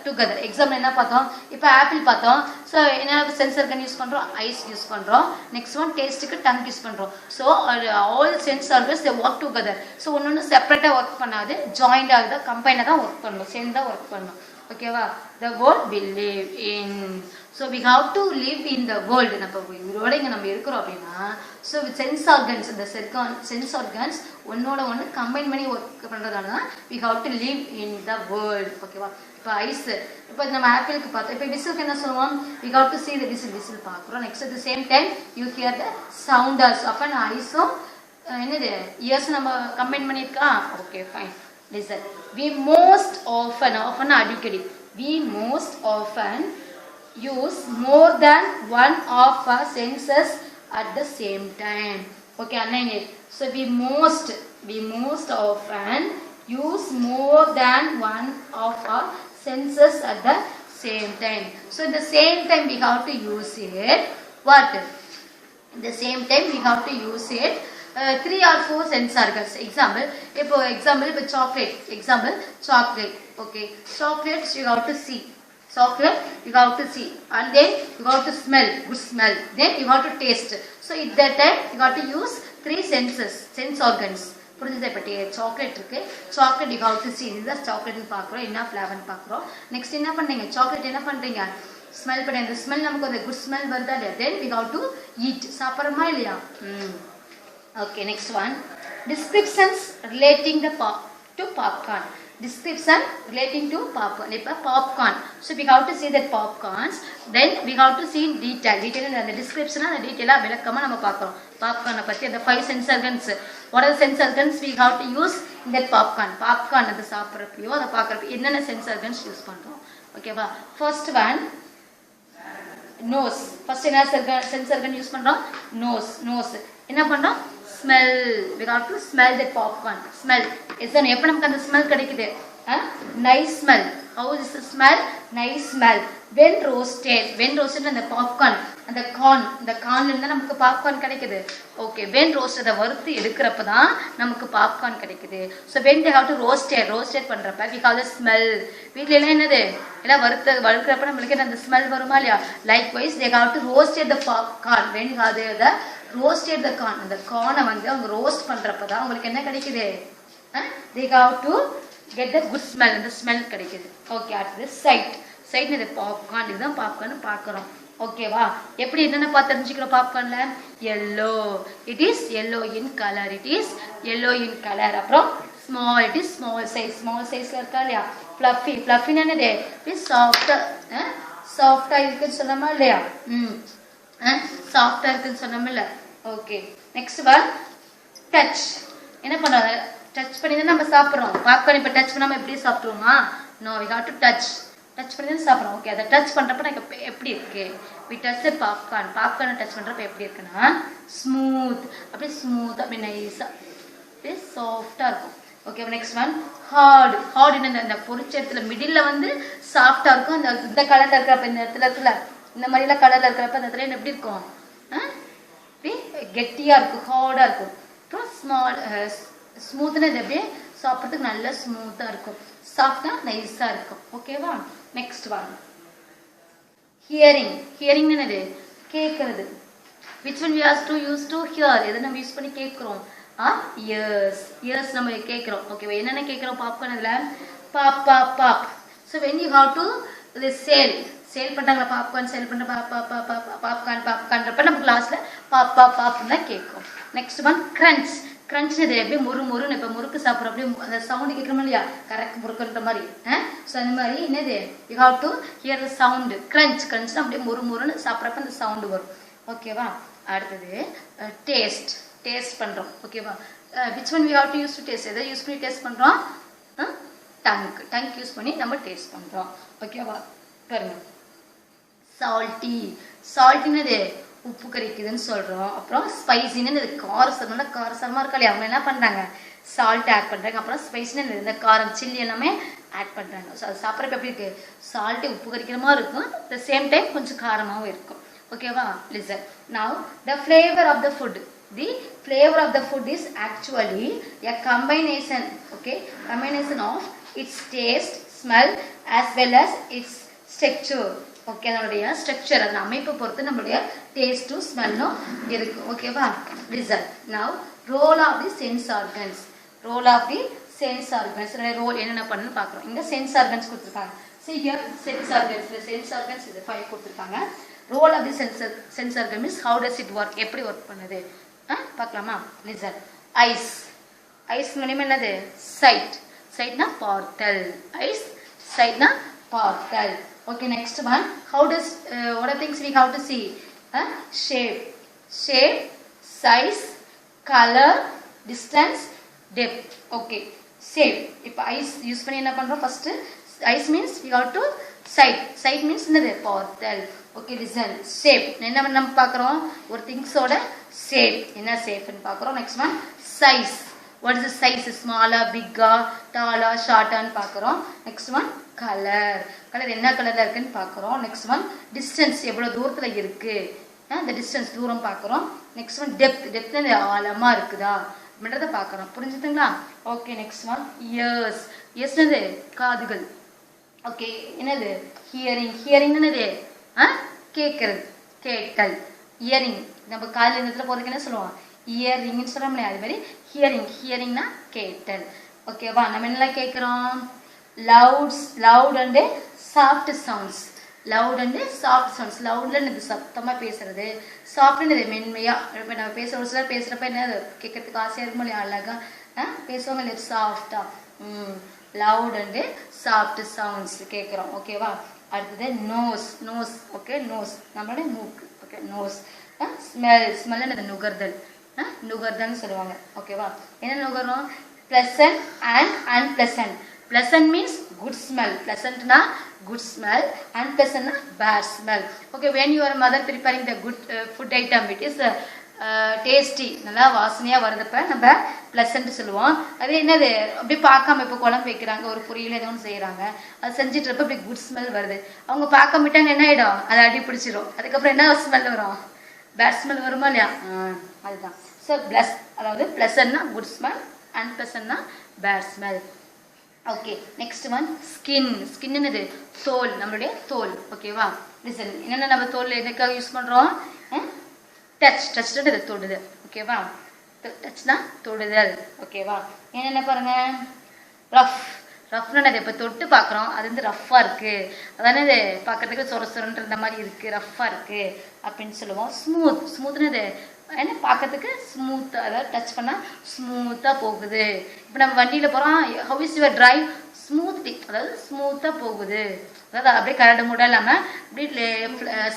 together. Example என்ன பார்த்தோம்? இப்போ ஆப்பிள் பார்த்தோம். ஸோ என்ன சென்ஸ் ஆர்கன் யூஸ் பண்ணுறோம்? ஐஸ் யூஸ் பண்ணுறோம். நெக்ஸ்ட் ஒன் டேஸ்ட்டுக்கு டங் யூஸ் பண்ணுறோம். ஸோ ஆல் சென்ஸ் ஆர்கன்ஸ் தே ஒர்க் டுகெதர். ஸோ ஒன்று ஒர்க் ஒர்க் பண்ணாது, ஜாயிண்டாக தான் கம்பைனாக தான் ஒர்க் பண்ணணும், சேர்ந்து தான் ஒர்க் பண்ணணும். ஓகேவா? The world we live in. So we have to live in the world. நம்ம இதோட இங்கே நம்ம இருக்கிறோம் அப்படின்னா, ஸோ சென்ஸ் ஆர்கன்ஸ், இந்த சென்ஸ் ஆர்கன்ஸ் ஒன்னோட ஒன்று கம்பைன் பண்ணி ஒர்க் பண்ணுறதால தான் we have to live in the world. ஓகேவா? இப்போ ஐஸ், இப்போ நம்ம ஆப்பிளுக்கு பார்த்தோம். இப்போ விசிலுக்கு என்ன சொல்லுவோம்? We have to see the whistle பார்க்குறோம். Next at the same time you hear the sounds. அப்போ நான் ஐஸும் என்னது இயர்ஸும் நம்ம கம்பைன் பண்ணியிருக்கா? Okay, fine. Listen, we most often அடிக்கடி, we most often use more than one of our senses at the same time. Okay, underline. So we most often use more than one of our senses at the same time. So at the same time we have to use it. What? At the same time we have to use it 3 or 4 sense organs. Example, இப்போ chocolate. Example, chocolate. Okay, chocolates you have to see. Chocolate you have to see, and then you have to smell, good smell. Then you have to taste. So at that time you have to use 3 senses, sense organs. புரிஞ்சுதா? இப்போ சாக்லேட் இருக்கு, chocolate you have to see. இதுதான் சாக்லேட்னு பார்க்குறோம், என்ன ஃப்ளேவர்னு பார்க்குறோம். நெக்ஸ்ட் என்ன பண்ணுறீங்க? சாக்லேட் என்ன பண்ணுறீங்க? ஸ்மெல் பண்ணி அந்த ஸ்மெல் நமக்கு ஒரு குட் ஸ்மெல் வருதா இல்லையா? Then we have to eat. சாப்பிட்றோமா இல்லையா? Okay, next one, descriptions relating to popcorn. Description relating to popcorn. இப்போ popcorn. So we have to see that popcorns. Then we have to see in detail. Detail and the description and the detail விளக்கமா நம்ம பார்க்கிறோம். Popcorn பத்தி அந்த 5 sense organs. What are the sense organs we have to use in that popcorn? Popcorn அது சாப்பிட்றப்பையோ அதை பார்க்குறப்ப என்னென்ன sense organs யூஸ் பண்ணுறோம்? ஓகேவா? First one, nose. First என்ன sense organ யூஸ் பண்ணுறோம்? Nose. என்ன பண்ணுறோம்? Smell. We have to smell that popcorn. Smell. Isn't எப்ப நமக்கு அந்த smell கிடைக்குது? Nice smell. How is the smell? Nice smell. When roasted அந்த popcorn, அந்த corn இருந்தா நமக்கு popcorn கிடைக்குது. Okay, when roasted அதை வறுத்து எடுக்கிறப்ப தான் நமக்கு popcorn கிடைக்குது. So when they have to roasted பண்றப்ப we have the smell. வீட்ல எல்லாம் என்னது? எல்லாம் வறுக்கிறப்ப நமக்கு அந்த smell வருமா இல்லையா? Likewise they have to roasted the popcorn. When you have the roasted the corn, அந்த corn-ஐ வந்து அவங்க ரோஸ்ட் பண்றப்ப தான் உங்களுக்கு என்ன கிடைக்குது? They have to get the good smell, அந்த smell கிடைக்குது. ஓகே, அடுத்தது sight இது பாப்கார்ன். இதுதான் பாப்கார்ன் பார்க்குறோம். ஓகேவா? எப்படி என்னென்ன பார்த்து தெரிஞ்சுக்கிறோம்? பாப்கார்ன்ல yellow, it is yellow in color, அப்புறம் small, it is small size இருக்கா இல்லையா? fluffy என்னது? இது சாஃப்டா இருக்குன்னு சொன்னோமா இல்லையா? சாஃப்டா இருக்குன்னு சொன்னோம்ல. Okay, next one, touch. என்ன பண்ணுவாங்க? டச் பண்ணி தான் நம்ம சாப்பிட்றோம். பாப்கார்ன் இப்போ டச் பண்ணாமல் எப்படி சாப்பிட்ருவோமா? No, we have to touch பண்ணி தான் சாப்பிட்றோம். ஓகே, அதை டச் பண்ணுறப்ப எனக்கு எப்படி இருக்கு? வி டச் பாப்கார்னை டச் பண்ணுறப்ப எப்படி இருக்குன்னா ஸ்மூத், அப்படி நைஸாக அப்படியே சாஃப்டாக இருக்கும். Okay, next one, hard. இந்த பொரிச்ச இடத்துல மிடில் வந்து சாஃப்டாக இருக்கும். இந்த கலரில் இருக்கிறப்ப இந்த இடத்துல இருக்குல்ல, இந்த மாதிரிலாம் கலரில் இருக்கிறப்ப அந்த இடத்துல எப்படி இருக்கும்? கெட்டியாக இருக்கும், ஹார்டாக இருக்கும். அப்புறம் ஸ்மூத்னு இது அப்படியே சாப்பிட்றதுக்கு நல்லா ஸ்மூத்தாக இருக்கும், சாஃப்டாக நைஸாக இருக்கும். ஓகேவா? Next one, hearing. என்னது? கேட்கறது. Which one we have to use to hear? எதை நம்ம யூஸ் பண்ணி கேட்குறோம்? இயர்ஸ் நம்ம கேட்குறோம். ஓகேவா? என்னென்ன கேட்குறோம் பாப்கார்ன்? அதில் pop. So when you have to sale பண்றாங்க, பாப்கார்ன் சேல் பண்ற பாப்கார்ன்றப்ப நம்ம கிளாஸ்ல பாப்னு தான் கேட்கும். Next one, crunch. கிரன்ச்னது அப்படியே முறுன்னு. இப்போ முறுக்கு சாப்பிட்றோம், அப்படியே அந்த சவுண்டு கேட்குறோம் இல்லையா? கரெக்ட் முறுக்குன்ற மாதிரி. ஸோ அந்த மாதிரி என்னது? You have to hear the sound. கிரன்ச்னா அப்படியே முறுன்னு சாப்பிட்றப்ப அந்த சவுண்டு வரும். ஓகேவா? அடுத்தது டேஸ்ட் பண்றோம். ஓகேவா? Which one we have to use to taste? எதை யூஸ் பண்ணி டேஸ்ட் பண்றோம்? டங்க் யூஸ் பண்ணி நம்ம டேஸ்ட் பண்றோம். ஓகேவா? பாருங்க, சால்ட்டினது உப்பு கறிக்குதுன்னு சொல்றோம். அப்புறம் ஸ்பைசின்னு காரசரமா இருக்கா இல்லையா? அவங்க என்ன பண்றாங்க? சால்ட் ஆட் பண்றாங்க. அப்புறம் ஸ்பைசின்னு இந்த காரம் சில்லி எல்லாமே ஆட் பண்றாங்க. ஸோ அது சாப்பிட்றப்ப எப்படி இருக்கு? சால்ட்டு உப்பு கறிக்கிற மாதிரி இருக்கும், அட் த சேம் டைம் கொஞ்சம் காரமாகவும் இருக்கும். ஓகேவா? Listen. Now the flavour of the food. The flavor of the food is actually a combination of its taste, smell as well as its structure. Okay, அதனுடைய ஸ்ட்ரக்சர், அந்த அமைப்பை பொறுத்து நம்மளுடைய டேஸ்ட்டும் ஸ்மெல்லும் இருக்கு. ஓகேவா? Result. Now role of the sense organs. Role என்னென்ன பண்ணுன்னு பார்க்குறோம். இங்கே சென்ஸ் ஆர்கன்ஸ் கொடுத்துருக்காங்க. See here, sense organs இது 5 கொடுத்துருக்காங்க. Role of the sense organ means how does it work? எப்படி ஒர்க் பண்ணுது பார்க்கலாமா? லிசன். ஐஸ் மூலியமா என்னது? சைட்னா பார்த்தல். சைட்னா பார்த்தல். Okay, next one, what are things we have to see? Shape, size, color, distance, depth. Okay, shape. இப்போ ஐஸ் யூஸ் பண்ணி என்ன பண்றோம்? First eyes means we have to sight means என்னது? பார்த்தல். Okay, listen. shape என்ன நம்ம பார்க்குறோம்? ஒரு திங்ஸோட shape என்ன shapeன்னு பார்க்குறோம். Next one, size. what is the size? smaller, bigger, taller, shorter பார்க்குறோம். நெக்ஸ்ட் ஒன், கலர் என்ன கலர்ல இருக்குன்னு பார்க்குறோம். நெக்ஸ்ட் ஒன், டிஸ்டன்ஸ் எவ்வளோ தூரத்தில் இருக்கு, அந்த டிஸ்டன்ஸ் தூரம் பார்க்குறோம். Next one depth. டெப்த் ஆழமா இருக்குதா அப்படின்றத பார்க்குறோம். புரிஞ்சுதுங்களா? Okay, next one years. Years என்னது? காதுகள். ஓகே, என்னது? ஹியரிங். ஹியரிங் என்னது? கேட்கறது, கேட்டல். இயரிங் நம்ம காதில் இந்த இடத்துல போகிறதுக்கு என்ன சொல்லுவோம்? இயரிங்னு சொல்கிறோம்லையா, அது மாதிரி ஹியரிங். ஹியரிங்னா கேட்டல். ஓகேவா? நம்ம என்னெல்லாம் கேட்குறோம்? Loud and soft sounds. Loud and soft sounds. லவுட்ல எனக்கு சத்தமாக பேசுறது, சாஃப்ட்னு மென்மையா. இப்போ நம்ம பேசுகிற ஒரு சிலர் பேசுகிறப்ப என்ன கேட்கறதுக்கு ஆசையாக இருக்கும் இல்லையா, அழகாக பேசுவாங்க இல்லையா, சாஃப்டா. லவுட் அண்டு சாஃப்ட் சவுண்ட்ஸ் கேட்குறோம். ஓகேவா? அடுத்தது நோஸ். நோஸ். ஓகே, நோஸ் நம்மளுடைய மூக்கு. Okay, nose. ஸ்மெல். ஸ்மெல் என்னது? நுகர்தல். நுகர்தல்னு சொல்லுவாங்க. ஓகேவா? என்ன நுகரும்? pleasant and unpleasant. Pleasant means good smell. Pleasant na good smell. Unpleasant na bad smell. Okay, when your mother preparing the good food item, it is tasty, நல்லா வாசனையா வரதுப்ப நம்ம பிளசன்ட் சொல்லுவோம். அது என்னது? அப்படி பார்க்காம இப்போ குழம்பு வைக்கிறாங்க, ஒரு பொரியல் ஏதோ ஒன்று செய்யறாங்க, அது செஞ்சுட்டு இருப்ப அப்படி குட் ஸ்மெல் வருது. அவங்க பார்க்க விட்டாங்க, என்ன ஆயிடும்? அதை அடி பிடிச்சிடும். அதுக்கப்புறம் என்ன ஸ்மெல் வரும்? பேட் ஸ்மெல் வருமா இல்லையா? அதுதான். ஸோ அதாவது பிளசன்ட்னா குட் ஸ்மெல், அன்பிளசன்ட்னா bad smell. Okay, next one skin. Skin என்னது? தோல், நம்மளுடைய தோல். ஓகேவா? லிசன். என்னென்ன நம்ம தோல் எதுக்காக யூஸ் பண்றோம்? டச். டச்ன்றது தொடுதல். ஓகேவா? டச்னா தொடுதல். ஓகேவா? என்னென்ன பாருங்க? ரஃப். ரஃப்னது இப்போ தொட்டு பார்க்குறோம், அது வந்து ரஃப்பாக இருக்கு, அதானே இது பார்க்கறதுக்கு சொர சொரன்ற மாதிரி இருக்கு, ரஃப்பாக இருக்கு அப்படின்னு சொல்லுவோம். ஸ்மூத். ஸ்மூத்னது என்ன? பார்க்கறதுக்கு ஸ்மூத்தாக, அதாவது டச் பண்ணால் ஸ்மூத்தாக போகுது. இப்போ நம்ம வண்டியில் போகிறோம், how is your drive? Smoothly, அதாவது ஸ்மூத்தாக போகுது, அதாவது அப்படியே கரடு மூட இல்லாமல் அப்படியே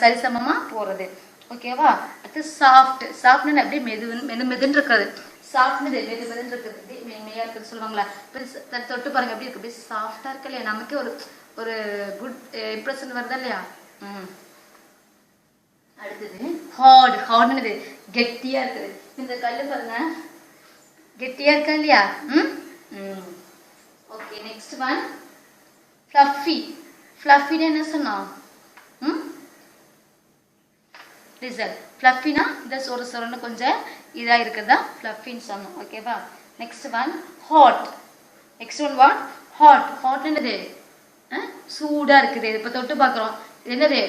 சரிசமமாக போகிறது. ஓகேவா? அடுத்து சாஃப்ட். சாஃப்ட்னு அப்படியே மெதுன்னு இருக்கிறது. சாஃப்ட்னு மெதுன்னு இருக்கிறது, அப்படியே மென்மையாக இருக்குன்னு சொல்லுவாங்களா. இப்போ தொட்டு பாருங்க, எப்படி இருக்கு? அப்படியே சாஃப்டாக இருக்கு இல்லையா? நமக்கே ஒரு குட் இம்ப்ரெஷன் வருதா இல்லையா? அடுத்தது ஹார்ட். ஹார்ட்னது கெட்டியா இருக்குது. இந்த கல்லு பாருங்க, கெட்டியா இருக்கா இல்லையா? Okay, next one fluffy. ஃப்ளஃபின்னு என்ன சொன்னோம்? ரிசல்ட். ஃப்ளஃபினா இந்த சொரன்னு கொஞ்சம் இதாக இருக்கிறதா ஃப்ளஃபின்னு சொன்னோம். ஓகேவா? Next one hot. Next one what? Hot. Hot என்னது? சூடாக இருக்குது. இப்போ தொட்டு பார்க்குறோம், என்னது?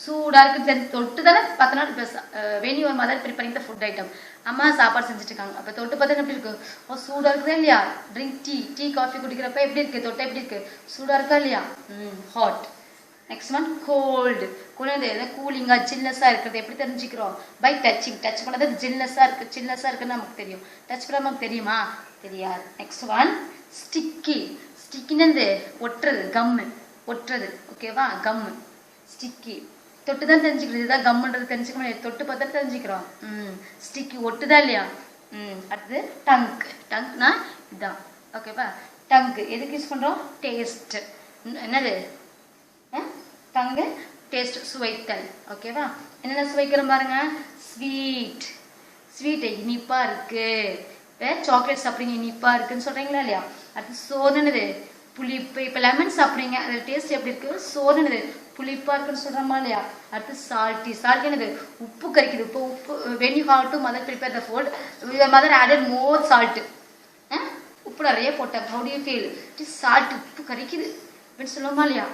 சூடாக இருக்குது. தொட்டு தானே பார்த்தோன்னா இப்போ when your mother preparing the food item, அம்மா சாப்பாடு செஞ்சுட்டு இருக்காங்க, அப்போ தொட்டு பார்த்தா எப்படி இருக்கு? சூடாக இருக்குதா இல்லையா? ட்ரிங்க் டீ காஃபி குடிக்கிறப்ப எப்படி இருக்கு? தொட்டா எப்படி இருக்கு? சூடாக இருக்கா இல்லையா? Hot. Next one cold. Cold கூலிங்கா சில்னஸா இருக்கிறது எப்படி தெரிஞ்சுக்கிறோம்? By touching. டச் பண்ணது ஜில்னஸா இருக்கு, சில்னஸா இருக்குன்னு நமக்கு தெரியும். டச் பண்ண நமக்கு தெரியுமா? தெரியாது. Next one sticky. ஸ்டிக்கின்னு ஒட்டுறது, கம்மு, ஒட்டுறது. ஓகேவா? Gum, sticky. தொட்டு தான் தெரிஞ்சுக்கிறது, இதுதான் கம்முன்றது தெரிஞ்சுக்க முடியாது, தொட்டு பார்த்தா தெரிஞ்சுக்கிறோம். ஸ்டிக்கி ஒட்டுதா இல்லையா? அடுத்தது டங்க். டங்க்னா இதுதான். ஓகேவா? டங்க் எதுக்கு யூஸ் பண்றோம்? டேஸ்ட். என்னது? டங்கு டேஸ்ட், சுவைத்தல். ஓகேவா? என்னென்ன சுவைக்கிறோம் பாருங்க? ஸ்வீட். ஸ்வீட் இனிப்பா இருக்கு. சாக்லேட் சாப்பிட்றீங்க, இனிப்பா இருக்குன்னு சொல்றீங்களா இல்லையா? அடுத்து சோறுனது புளிப்பு. இப்போ லெமன் சாப்பிட்றீங்க, அது டேஸ்ட் எப்படி இருக்கு? சோறுனது புளிப்பா இருக்குன்னு சொல்றோமா இல்லையா? அடுத்து சால்ட்டி. சால்ட்டி என்னது? உப்பு கறிக்குது. இப்போ உப்பு when you have to mother prepare the food, your mother added more salt. உப்பு நிறைய போட்டாங்க. how do you feel? it is salt. உப்பு கறிக்குது அப்படின்னு சொல்லுவோமா இல்லையா?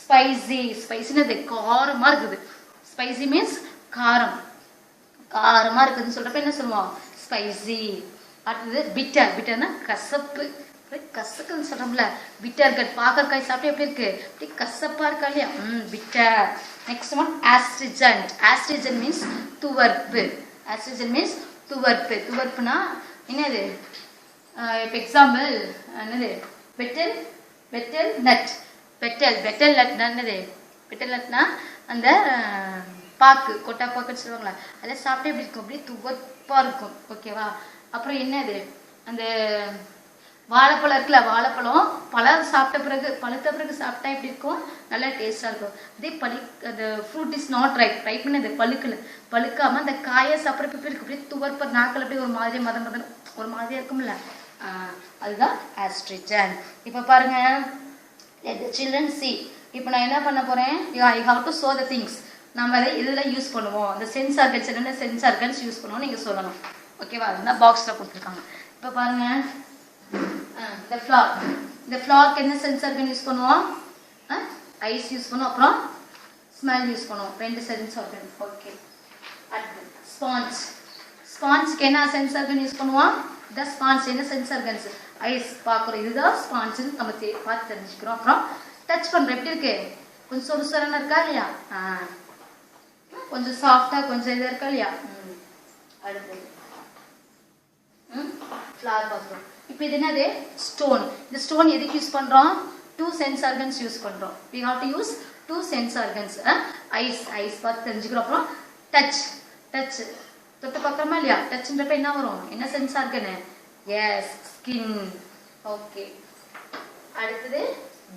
ஸ்பைசி. ஸ்பைசினது காரமா இருக்குது. ஸ்பைசி மீன்ஸ் காரம், காரமா இருக்குதுன்னு சொல்றப்ப என்ன சொல்லுவோம்? ஸ்பைசி. அடுத்தது பிட்டர். பிட்டர்னா கசப்பு, கசக்குன்னு சொல்றோம்ல. Bitter gourd. பாகற்காய் சாப்பிட்டு எப்படி இருக்கு? அப்படி கசப்பா இருக்கா இல்லையா? Bitter. Next one astringent. Astringent means துவர்ப்பு. ஆஸ்ட்ரிஜென்ட் மீன்ஸ் துவர்ப்பு. துவர்ப்புனா என்னது? இப்போ எக்ஸாம்பிள் என்னது? Betel, betel nut. Betel, betel nut என்னது? பெட்டல் நட்னா அந்த பாக்கு, கொட்டா பாக்குன்னு சொல்லுவாங்களா, அதெல்லாம் சாப்பிட்டே எப்படி இருக்கும்? அப்படியே துவர்ப்பா இருக்கும். ஓகேவா? அப்புறம் என்னது? அந்த வாழைப்பழம் இருக்குல்ல, வாழைப்பழம் பழம் சாப்பிட்ட பிறகு, பழுத்த பிறகு சாப்பிட்டா எப்படி இருக்கும்? நல்லா டேஸ்டா இருக்கும். அதே அந்த fruit is not ripe. Ripe பண்ணது பழுக்கல, பழுக்காம அந்த காயை சாப்பிட்றப்ப எப்படி இருக்கு? அப்படியே துவர்ப்ப நாக்கள் அப்படியே ஒரு மாதிரி மதம் ஒரு மாதிரியா இருக்கும்ல, அதுதான் ஆஸ்ட்ரிஜன். இப்போ பாருங்க, let the children see. இப்போ நான் என்ன பண்ண போறேன்? I have to show the things. நம்ம அதை இதில் யூஸ் பண்ணுவோம். அந்த சென்ஸ் ஆர்கன்ஸ் என்னென்ன சென்ஸ் ஆர்கன்ஸ் யூஸ் பண்ணுவோம் நீங்கள் சொல்லணும். ஓகேவா? அதுதான் பாக்ஸில் கொடுத்துருக்காங்க. இப்போ பாருங்கள், இந்த ஃப்ளார்க்கு என்ன சென்ஸ் ஆர்கன் யூஸ் பண்ணுவோம்? ஐஸ் யூஸ் பண்ணுவோம், அப்புறம் ஸ்மெல் யூஸ் பண்ணுவோம். 2 சென்ஸ் ஆர்கன். ஓகே. அடுத்து ஸ்பாஞ்சுக்கு என்ன சென்ஸ் ஆர்கன் யூஸ் பண்ணுவோம்? இந்த ஸ்பாஞ்ச் என்ன சென்ஸ் ஆர்கன்ஸ்? ஐஸ் பார்க்குறோம், இதுதான் ஸ்பாஞ்சுன்னு நம்ம பார்த்து தெரிஞ்சுக்கிறோம். அப்புறம் டச் பண்ணுறோம், எப்படி இருக்கு? கொஞ்சம் சொருசரன்னு இருக்கா இல்லையா? கொஞ்சம் சாஃப்டாக கொஞ்சம் இதாக இருக்கா இல்லையா? அடுத்தது ஃப்ளார் பார்க்குறோம். இப்போ இது என்னது? ஸ்டோன். இந்த ஸ்டோன் எதுக்கு யூஸ் பண்ணுறோம்? 2 சென்ஸ் ஆர்கன்ஸ் யூஸ் பண்ணுறோம். we have to use 2 sense organs. Eyes பார்த்து தெரிஞ்சுக்கிறோம். அப்புறம் டச் தொட்டு பார்க்குறோமா இல்லையா? டச்ன்றப்ப என்ன வரும்? என்ன sense organ? Yes, skin. Okay. அடுத்தது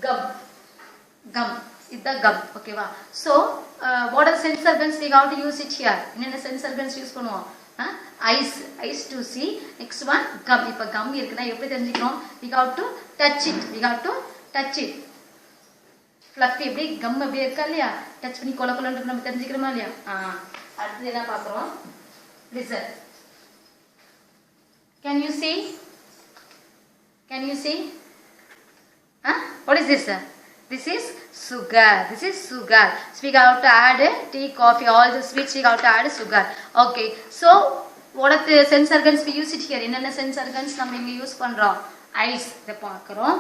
கம். இதுதான் கம். ஓகேவா? So what are sense organs we have to use it here? என்னென்ன சென்ஸ் ஆர்கன்ஸ் யூஸ் பண்ணுவோம்? Eyes to see. Next one gum. இப்போ கம் இருக்குன்னா எப்படி தெரிஞ்சுக்கிறோம்? we have to touch it. Fluffy எப்படி கம் அப்படியே இருக்கா இல்லையா? டச் பண்ணி கொலன்னு நம்ம தெரிஞ்சுக்கிறோமா இல்லையா? அடுத்தது என்ன பார்க்குறோம்? lizard. Can you see? What is this? This is sugar. So we have to add tea, coffee, all the sweets we have to add sugar. Okay. So what are the sense organs we use it here? என்னென்ன sense organs நம்ம இங்க யூஸ் பண்றோம்? ஐஸ் இத பார்க்கறோம்.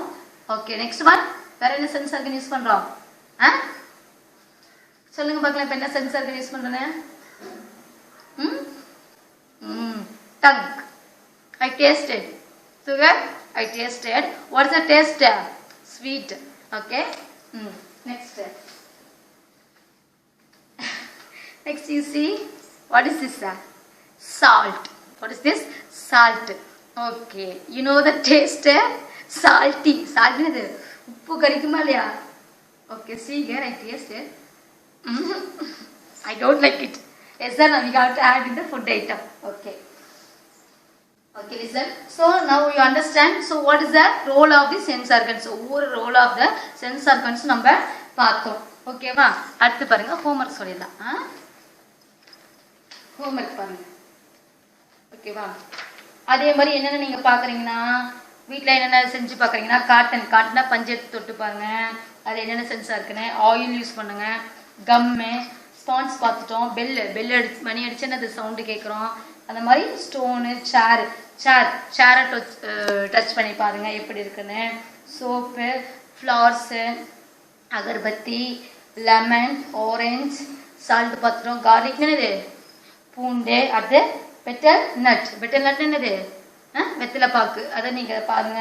Okay. Next one. வேற என்ன சென்ஸ் ஆர்கன் யூஸ் பண்றோம்? சொல்லுங்க பார்க்கலாம். இப்போ என்ன சென்ஸ் ஆர்கன் யூஸ் பண்றேன்னு? Tongue. I tasted. Sugar. I tasted. What's the taste? Sweet. Okay. Next. Next you see. What is this? Salt. What is this? Salt. Okay. You know the taste? Salty. Salt is it? Uppu karikuma liya. Okay. See here. I tasted. I don't like it. Yes sir. Now we have to add in the food item. Okay. Okay, listen. So now you understand. So what is the role of the sense organs? So over role of the sense organs நம்ம பார்த்தோம். ஓகேவா? அடுத்து பாருங்க ஹோம்வொர்க் சொல்லிடலாம். ஹோம்வொர்க் பாருங்க. ஓகேவா? அதே மாதிரி என்னென்ன நீங்க பாக்குறீங்கன்னா வீட்டில் என்னென்ன செஞ்சு பார்க்குறீங்கன்னா காட்டனா பஞ்சு எடுத்து தொட்டு பாருங்க. அது என்னென்ன சென்ஸாக இருக்குன்னு. ஆயில் யூஸ் பண்ணுங்க. கம்மு, ஸ்பான்ஸ் பார்த்துட்டோம். பெல் அடிச்சு மணி அடிச்சுன்னு அது சவுண்டு கேட்குறோம். அந்த மாதிரி ஸ்டோனு, சேரை டச் பண்ணி பாருங்க எப்படி இருக்குன்னு. Soap, flowers, agarbatti, lemon, orange, salt பார்த்துட்டோம். கார்லிக் என்னது? பூண்டு. அது பெட்டல் நட் என்னது? வெத்தலை பாக்கு. அதை நீங்கள் பாருங்க.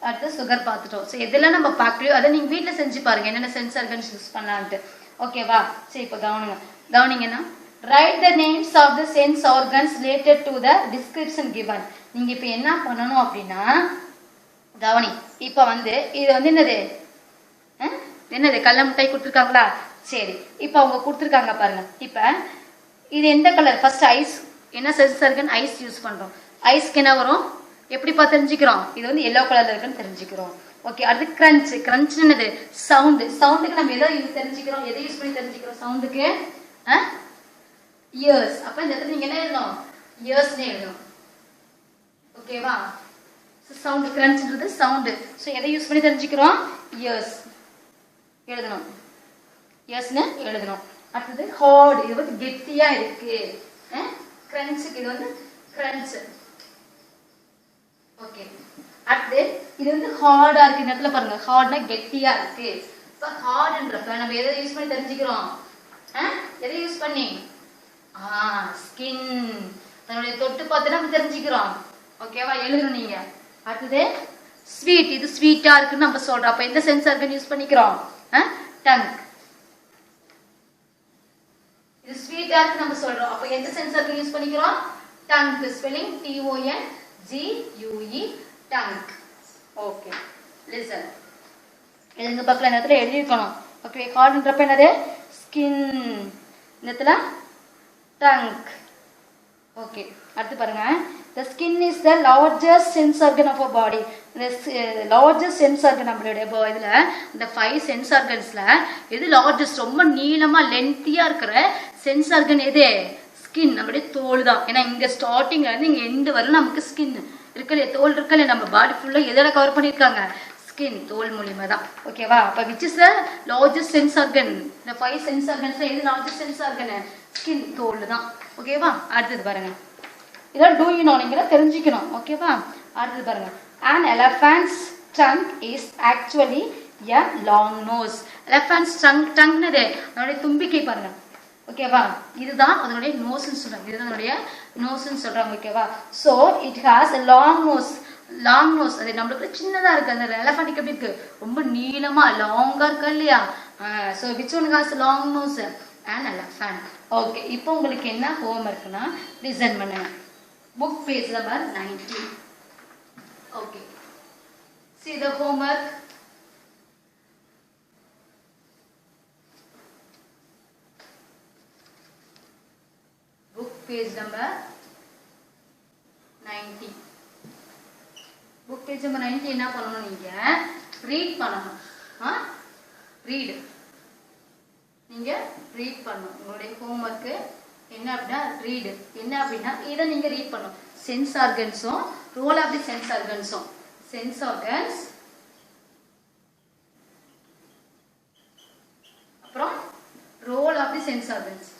அடுத்து சுகர் பார்த்துட்டோம். ஸோ எதெல்லாம் நம்ம பார்க்கலையோ அதை நீங்கள் வீட்டில் செஞ்சு பாருங்க என்னென்ன சென்ஸ் ஆர்கன்ஸ் யூஸ் பண்ணலான்ட்டு. ஓகேவா? சரி, இப்போ கவனிங்கன்னா write the names of the sense organs related to the description given. நீங்க இப்போ என்ன பண்ணணும் அப்படின்னா கவனி. இப்போ இது என்னது கடலை மிட்டாய் கொடுத்துருக்காங்களா? சரி, இப்போ அவங்க கொடுத்துருக்காங்க பாருங்க. இப்போ இது எந்த கலர்? First eyes. என்ன சென்ஸ் ஆர்கன்? ஐஸ் யூஸ் பண்றோம். ஐஸ்க்கு என்ன வரும்? எப்படி பார்த்து தெரிஞ்சுக்கிறோம்? இது எல்லோ கலர்ல இருக்குன்னு தெரிஞ்சுக்கிறோம். ஓகே. அடுத்து கிரன்ச் என்னது? சவுண்டுக்கு நம்ம எதை தெரிஞ்சுக்கிறோம்? எதை யூஸ் பண்ணி தெரிஞ்சுக்கிறோம்? சவுண்டுக்கு இயர்ஸ். அப்ப இந்த இடத்துல நீங்க என்ன எழுதணும்? இயர்ஸ்னு எழுதணும். ஓகேவா? சவுண்ட் கிரன்ச்ன்றது சவுண்ட். ஸோ எதை யூஸ் பண்ணி தெரிஞ்சுக்கிறோம்? இயர்ஸ் எழுதணும். இயர்ஸ்னு எழுதணும். அடுத்தது ஹார்ட். இது கெட்டியா இருக்கு. கிரன்ச்சுக்கு இது கிரன்ச். ஓகே. அடுத்து இது ஹார்டா இருக்கு. இந்த இடத்துல பாருங்க, ஹார்ட்னா கெட்டியா இருக்கு. இப்போ ஹார்ட்ன்றப்ப நம்ம எதை யூஸ் பண்ணி தெரிஞ்சுக்கிறோம்? எதை யூஸ் பண்ணி? ஸ்கின். அதனுடைய தொட்டு பார்த்து நம்ம தெரிஞ்சுக்கிறோம். ஓகேவா? எழுதணும் நீங்க. அடுத்தது ஸ்வீட். இது ஸ்வீட்டா இருக்குன்னு நம்ம சொல்றோம். அப்ப எந்த சென்ஸ் ஆர்கன் யூஸ் பண்ணிக்கிறோம்? டங். இது ஸ்வீட்டா இருக்கு நம்ம சொல்றோம். அப்ப எந்த சென்ஸ் ஆர்கன் யூஸ் பண்ணிக்கிறோம்? Tongue. Spelling TONGUE. Tongue. Okay. Listen. எழுதுங்க பக்கத்துல. இந்த இடத்துல எழுதிக்கணும். ஓகே. ஹார்ட்ன்றப்ப என்னது? ஸ்கின். இந்த இடத்துல டங்க். ஓகே. அடுத்து பாருங்க. The skin is the largest sense organ of our body. Largest sense organ நம்மளுடைய இதில் இந்த 5 சென்ஸ் ஆர்கன்ஸில் எது லார்ஜஸ்ட் ரொம்ப நீளமாக லென்த்தியாக இருக்கிற சென்ஸ் ஆர்கன் எது? ஸ்கின், நம்மளுடைய தோல் தான். ஏன்னா இங்கே ஸ்டார்டிங்லேருந்து இங்கே எண்டு வரலும் நமக்கு ஸ்கின் இருக்கலையே, தோல் இருக்கலையே. நம்ம பாடி ஃபுல்லாக எதோட கவர் பண்ணியிருக்காங்க? ஸ்கின், தோல் மூலியமா தான். ஓகேவா? அப்போ which is the largest sense organ? இந்த 5 சென்ஸ் ஆர்கன்ஸில் எது லார்ஜஸ்ட் சென்ஸ் ஆர்கன்? ஸ்கின், தோல் தான். ஓகேவா? அடுத்தது பாருங்க, இதெல்லாம் டூ யூ நோ, நீங்க தெரிஞ்சுக்கணும். ஓகேவா? அடுத்தது பாருங்க, an elephant's trunk is actually a long nose. elephant's trunk அதனுடைய தும்பிக்கை பாருங்க. ஓகேவா? இதுதான் அதனுடைய நோஸ்ன்னு சொல்றாங்க. இதுதான் அதனுடைய நோஸ்ன்னு சொல்றாங்க. ஓகேவா? so it has a long nose. Long nose, அது நம்மளுக்கு சின்னதா இருக்கு. அந்த எலஃபண்ட்டுக்கு எப்படி இருக்கு? ரொம்ப நீளமா லாங்கா இருக்கு இல்லையா? so which one has long nose? an elephant. Okay, இப்போ உங்களுக்கு என்ன ஹோம் இருக்குன்னா லிசன் பண்ணுங்க. Book page number 19. okay, see the homework. book page number 90. book page number 90 என்ன பண்ணணும்? நீங்க ரீட் பண்ணணும். ரீட், நீங்க ரீட் பண்ணணும். உங்களுடைய ஹோம்வொர்க் என்ன அப்படின்னா ரீடு. என்ன அப்படின்னா இதை நீங்க ரீட் பண்ணணும். சென்ஸ் ஆர்கன்ஸும் ரோல் ஆஃப் தி சென்ஸ் ஆர்கன்ஸும், சென்ஸ் ஆர்கன்ஸ் அப்புறம் role of the sense organs.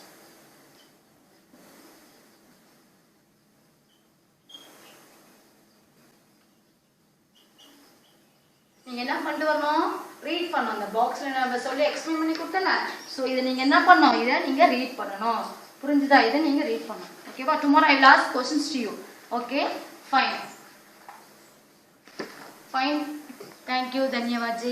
நீங்க என்ன பண்ணிட்டு வரணும்? ரீட் பண்ணணும். அந்த பாக்ஸ்ல நான் சொல்லி எக்ஸ்பிளைன் பண்ணி கொடுத்தேன். ஸோ இதை நீங்க என்ன பண்ணணும்? இதை நீங்க ரீட் பண்ணணும். புரிஞ்சுதா? இதை நீங்க ரீட் பண்ணணும். ஓகேவா? Tomorrow I will ask questions to you. Okay, fine. Thank you. धन्यवाद जी.